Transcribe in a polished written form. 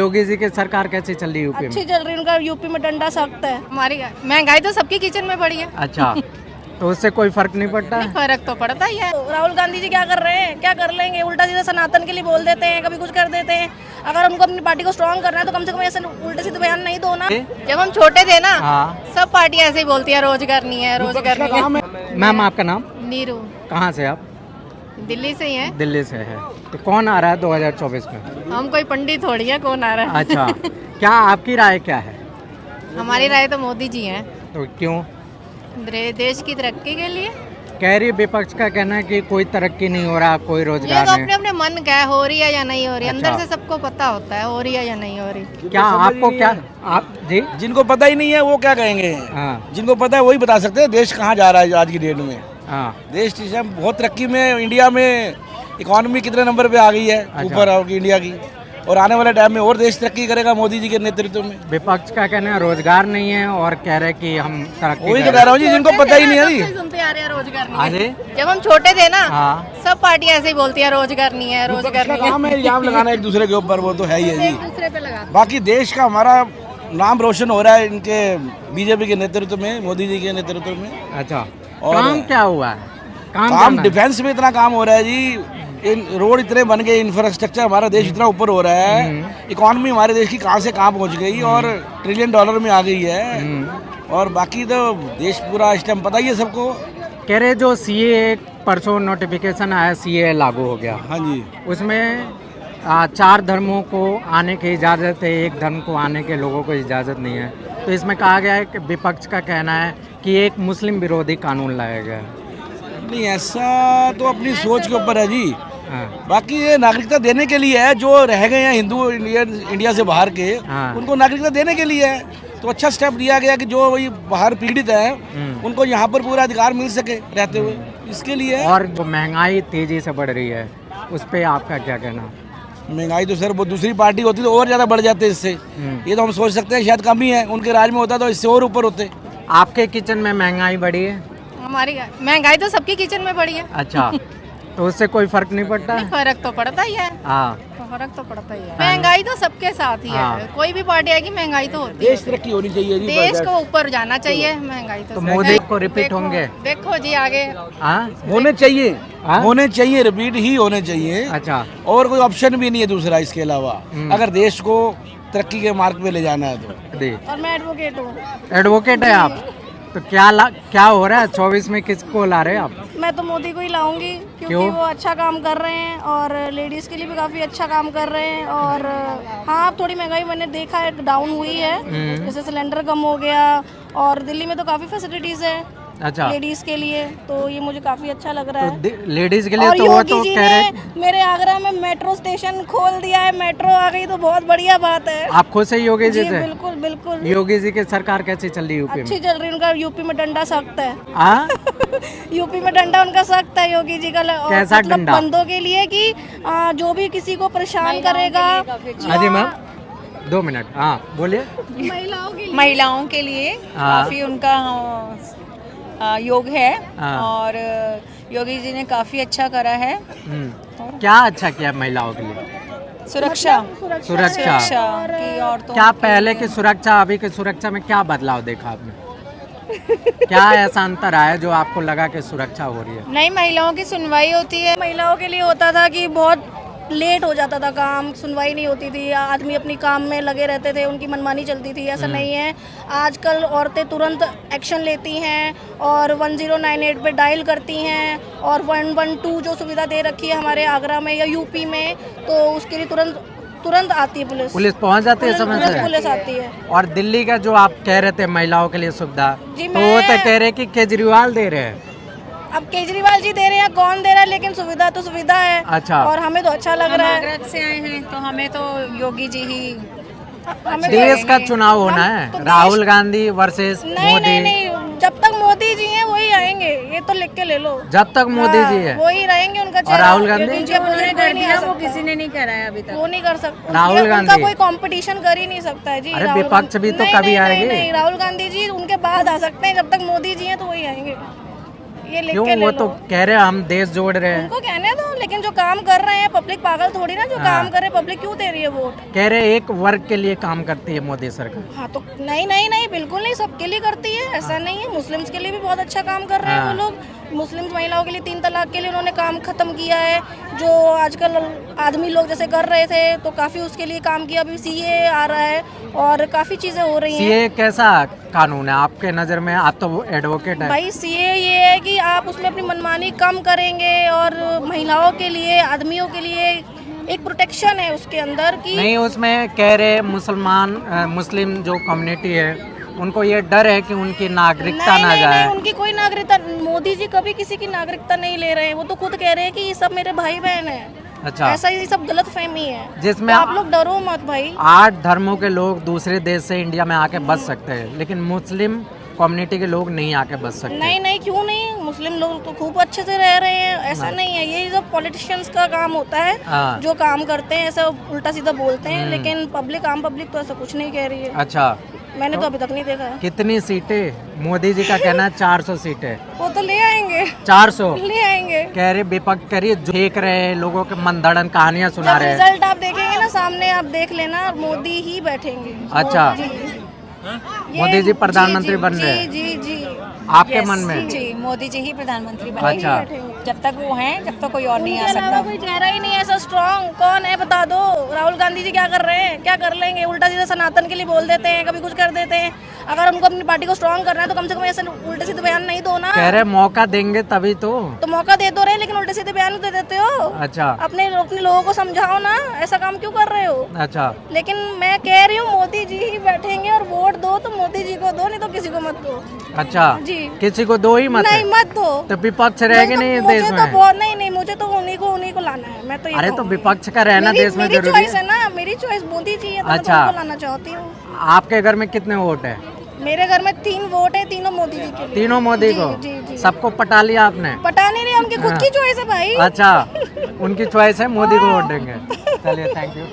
योगी जी की सरकार कैसी चल रही है यूपी अच्छी में? चल रही है, उनका यूपी में डंडा सख्त है। हमारी महंगाई तो सबकी किचन में पड़ी है। अच्छा, तो उससे कोई फर्क नहीं पड़ता है? फर्क तो पड़ता ही है। राहुल गांधी जी क्या कर रहे हैं, क्या कर लेंगे? उल्टा सीधा सनातन के लिए बोल देते हैं, कभी कुछ कर देते हैं। अगर उनको अपनी पार्टी को स्ट्रांग करना है तो कम से कम ऐसे उल्टे सीधे बयान नहीं दो ना। जब हम छोटे थे ना, हाँ। सब पार्टी ऐसे ही बोलती है, रोज करनी है, रोज करनी है। मैम आपका नाम? नीरू, कहाँ से आप? दिल्ली से ही है। दिल्ली से है। तो कौन आ रहा है 2024 में? हम कोई पंडित थोड़ी है, कौन आ रहा है। अच्छा, क्या आपकी राय क्या है? हमारी राय तो मोदी जी हैं, तो क्यों? देश की तरक्की के लिए। कह रही विपक्ष का कहना है कि कोई तरक्की नहीं हो रहा, कोई ये रोजगार तो नहीं। अपने अपने मन का है, हो रही है या नहीं हो रही। अच्छा। अंदर से सबको पता होता है हो रही है या नहीं हो रही। क्या आपको क्या आप जी? जिनको पता ही नहीं है वो क्या कहेंगे? हाँ जिनको पता है वही बता सकते हैं देश कहाँ जा रहा है आज की डेट में। हाँ। देश इस टाइम बहुत तरक्की में, इंडिया में इकोनॉमी कितने नंबर पे आ गई है, ऊपर आओगी इंडिया की। और आने वाले टाइम में और देश तरक्की करेगा मोदी जी के नेतृत्व में। विपक्ष का कहना है रोजगार नहीं है और कह रहे कि हम तरक्की वही तो कर कह रहा हूँ जी, जिनको पता ही नहीं है जी। सुनते आ रहे हैं रोजगार नहीं अरे है। जब हम छोटे थे ना, हाँ। सब पार्टी ऐसे ही बोलती है, रोज करनी है, रोज करनी है। काम है इल्जाम लगाना एक दूसरे के ऊपर, वो तो है ही है एक जी। दूसरे पे लगा। बाकी देश का हमारा नाम रोशन हो रहा है इनके बीजेपी के नेतृत्व में, मोदी जी के नेतृत्व में। अच्छा, और काम क्या हुआ है? काम काम करना है। डिफेंस में इतना काम हो रहा है जी, इन रोड इतने बन गए, इंफ्रास्ट्रक्चर हमारा देश इतना ऊपर हो रहा है, इकोनॉमी हमारे देश की कहाँ से कहाँ पहुँच गई और ट्रिलियन डॉलर में आ गई है। और बाकी तो देश पूरा इस टाइम पता ही है सबको। कह रहे जो सीए परसों नोटिफिकेशन आया, सीए लागू हो गया, हाँ जी, उसमें 4 धर्मों को आने की इजाज़त है, एक धर्म को आने के लोगों को इजाज़त नहीं है। तो इसमें कहा गया है कि विपक्ष का कहना है कि एक मुस्लिम विरोधी कानून लाया गया है। नहीं ऐसा तो अपनी सोच के ऊपर है जी। हाँ। बाकी ये नागरिकता देने के लिए है, जो रह गए हैं हिंदू इंडिया से बाहर के, हाँ। उनको नागरिकता देने के लिए है। तो अच्छा स्टेप लिया गया कि जो वही बाहर पीड़ित है उनको यहाँ पर पूरा अधिकार मिल सके रहते हुए, इसके लिए है। और जो महंगाई तेजी से बढ़ रही है उस पर आपका क्या कहना? महंगाई तो सर वो दूसरी पार्टी होती तो और ज़्यादा बढ़ जाते इससे। ये तो हम सोच सकते हैं शायद कम ही है, उनके राज में होता तो इससे और ऊपर होते। आपके किचन में महंगाई बढ़ी है? हमारी महंगाई तो सबकी किचन में पड़ी है। अच्छा, तो उससे कोई फर्क नहीं पड़ता है? फर्क तो पड़ता ही है। हाँ। फर्क तो पड़ता ही है। महंगाई तो सबके साथ ही हाँ। है, कोई भी पार्टी आएगी महंगाई तो होती है। देश तरक्की होनी चाहिए जी। देश को ऊपर जाना चाहिए, महंगाई तो मोदी को रिपीट होंगे? देखो जी आगे। हाँ? होने चाहिए, हाँ? होने चाहिए, रिपीट ही होने चाहिए। अच्छा। और कोई ऑप्शन भी नहीं है दूसरा इसके अलावा, अगर देश को तरक्की के मार्ग पे ले जाना है तो। दे और मैं एडवोकेट हूँ। एडवोकेट है आप? तो क्या हो रहा है 24 में, किसको ला रहे हैं आप? मैं तो मोदी को ही लाऊंगी क्योंकि क्यों? वो अच्छा काम कर रहे हैं और लेडीज़ के लिए भी काफ़ी अच्छा काम कर रहे हैं। और हाँ, थोड़ी महंगाई मैंने देखा है डाउन हुई है, जैसे सिलेंडर कम हो गया और दिल्ली में तो काफ़ी फैसिलिटीज़ है अच्छा, लेडीज़ के लिए, तो ये मुझे काफ़ी अच्छा लग रहा है। तो लेडीज के लिए और तो वो योगी तो जी कह रहे ने मेरे आगरा में मेट्रो स्टेशन खोल दिया है, मेट्रो आ गई तो बहुत बढ़िया बात है। आप खुद से योगी जी जी से? बिल्कुल बिल्कुल। योगी जी की सरकार कैसी चल रही है यूपी अच्छी में? चल रही है, उनका यूपी में डंडा सख्त है। हाँ? यूपी में डंडा उनका सख्त है योगी जी का। और कैसा मतलब डंडा? बंदों के लिए कि जो भी किसी को परेशान करेगा। हाँ जी मैम, 2 मिनट। हाँ बोलिए। महिलाओं के लिए हाँ। काफ़ी उनका योग है हाँ। और योगी जी ने काफ़ी अच्छा करा है। क्या अच्छा किया महिलाओं के लिए? सुरक्षा सुरक्षा की औरतों क्या पहले की सुरक्षा अभी की सुरक्षा में क्या बदलाव देखा आपने? क्या ऐसा अंतर आया जो आपको लगा कि सुरक्षा हो रही है? नई महिलाओं की सुनवाई होती है। महिलाओं के लिए होता था कि बहुत लेट हो जाता था काम, सुनवाई नहीं होती थी, आदमी अपनी काम में लगे रहते थे, उनकी मनमानी चलती थी। ऐसा नहीं है, आजकल औरतें तुरंत एक्शन लेती हैं और 1098 पे डायल करती हैं और 112 जो सुविधा दे रखी है हमारे आगरा में या यूपी में, तो उसके लिए तुरंत आती है पुलिस। पुलिस पहुंच जाती है समय तुरंत से? पुलिस आती है। और दिल्ली का जो आप कह रहे थे महिलाओं के लिए सुविधा, जी, तो वो तो मैं- कह रहे कि केजरीवाल दे रहे हैं। अब केजरीवाल जी दे रहे हैं, कौन दे रहा है, लेकिन सुविधा तो सुविधा है। अच्छा। और हमें तो अच्छा लग हम रहा है। आगरा से आए हैं तो हमें तो योगी जी ही हमें देश का चुनाव होना हम है, तो राहुल गांधी वर्सेस नहीं मोदी। नहीं नहीं, जब तक मोदी जी हैं वही आएंगे, ये तो लिख के ले लो। जब तक मोदी जी है। वही रहेंगे उनका और चेहरा। राहुल गांधी? उनके अपोजिट कोई नहीं आ वो सकता। किसी ने नहीं कराया अभी तक। वो नहीं कर सकता। राहुल उनका गांधी? कोई कंपटीशन कर ही नहीं सकता है जी। अरे राहुल विपक्ष भी तो नहीं, कभी नहीं, आएंगे। नहीं, राहुल गांधी जी उनके बाद आ सकते हैं, जब तक मोदी जी हैं तो वही आएंगे। ये लिख क्यों? के ले वो लो। तो कह रहे हैं हम देश जोड़ रहे हैं। उनको कहने दो, लेकिन जो काम कर रहे हैं पब्लिक पागल थोड़ी ना, जो हाँ। काम कर रहे हैं पब्लिक क्यों दे रही है वोट। कह रहे हैं एक वर्ग के लिए काम करती है मोदी सरकार। हाँ तो नहीं नहीं नहीं, बिल्कुल नहीं, सबके लिए करती है, ऐसा नहीं है। मुस्लिम्स के लिए भी बहुत अच्छा काम कर रहे हैं हाँ। वो लोग। मुस्लिम महिलाओं के लिए 3 तलाक के लिए उन्होंने काम खत्म किया है, जो आजकल आदमी लोग जैसे कर रहे थे, तो काफ़ी उसके लिए काम किया। अभी सीए आ रहा है और काफ़ी चीज़ें हो रही हैं। सीए कैसा कानून है आपके नज़र में? आप तो एडवोकेट है। भाई सीए ये है कि आप उसमें अपनी मनमानी कम करेंगे, और महिलाओं के लिए, आदमियों के लिए एक प्रोटेक्शन है उसके अंदर कि नहीं, उसमें कह रहे मुस्लिम जो कम्युनिटी है उनको ये डर है कि उनकी नागरिकता नहीं, ना नहीं, जाए। नहीं, उनकी कोई नागरिकता, मोदी जी कभी किसी की नागरिकता नहीं ले रहे हैं। वो तो खुद कह रहे हैं कि ये सब मेरे भाई बहन हैं। अच्छा, ऐसा ये सब गलत फहमी है, जिसमें तो आप लोग डरो मत भाई। 8 धर्मों के लोग दूसरे देश से इंडिया में आके बस सकते हैं, लेकिन मुस्लिम कम्युनिटी के लोग नहीं आके बस सकते। नहीं नहीं, क्यों नहीं, मुस्लिम लोग तो खूब अच्छे से रह रहे हैं, ऐसा नहीं है। ये सब पॉलिटिशियंस का काम होता है, हाँ। जो काम करते हैं ऐसा उल्टा सीधा बोलते हैं, लेकिन पब्लिक, आम पब्लिक तो ऐसा कुछ नहीं कह रही है। अच्छा, मैंने तो अभी तक नहीं देखा है। कितनी सीटें? मोदी जी का कहना है 400 सीटें। वो तो ले आएंगे, 400 ले आएंगे। कह रहे विपक्ष करिए, जो देख रहे हैं लोगों के मनधड़न कहानियां सुना जब रहे हैं। रिजल्ट आप देखेंगे ना सामने, आप देख लेना, मोदी ही बैठेंगे। अच्छा, जी। मोदी जी प्रधानमंत्री बन रहे हैं जी जी जी। आपके Yes, मन में? जी मोदी जी ही प्रधानमंत्री बनेंगे। अच्छा, जब तक वो हैं जब तक कोई और नहीं उनके आ अलावा सकता। कोई चेहरा ही नहीं है ऐसा स्ट्रॉन्ग। कौन है बता दो। राहुल गांधी जी क्या कर रहे हैं, क्या कर लेंगे? उल्टा सीधा सनातन के लिए बोल देते हैं, कभी कुछ कर देते हैं। अगर उनको अपनी पार्टी को स्ट्रॉन्ग करना है तो कम से कम ऐसे उल्टे सीधे बयान नहीं दो ना। कह रहे मौका देंगे तभी तो। मौका दे दो रहे, लेकिन उल्टे सीधे बयान दे देते हो। अच्छा, अपने लोगों को समझाओ ना, ऐसा काम क्यों कर रहे हो? अच्छा, लेकिन मैं कह रही हूँ मोदी जी ही बैठेंगे, और वोट दो तो मोदी जी को दो, नहीं तो किसी को मत दो। अच्छा, जी। किसी को दो ही मत नहीं, मत दो। तो विपक्ष रहेगा नहीं इस देश मुझे तो में? बहुत नहीं, मुझे तो उन्हीं को लाना है। मैं तो ये अरे तो कहूंगी। विपक्ष का रहना देश में मेरी जरूरी चॉइस है। है ना, मेरी चॉइस मोदी जी है, तो अच्छा। मैं तो उनको लाना चाहती हूँ। आपके घर में कितने वोट है? मेरे घर में 3 वोट है, तीनों मोदी जी के लिए। तीनों मोदी जी, को? जी, जी। सबको पटा लिया आपने? पटाने नहीं, उनकी खुद की चॉइस है भाई। अच्छा, उनकी चॉइस है, मोदी को वोट देंगे। चलिए, थैंक यू।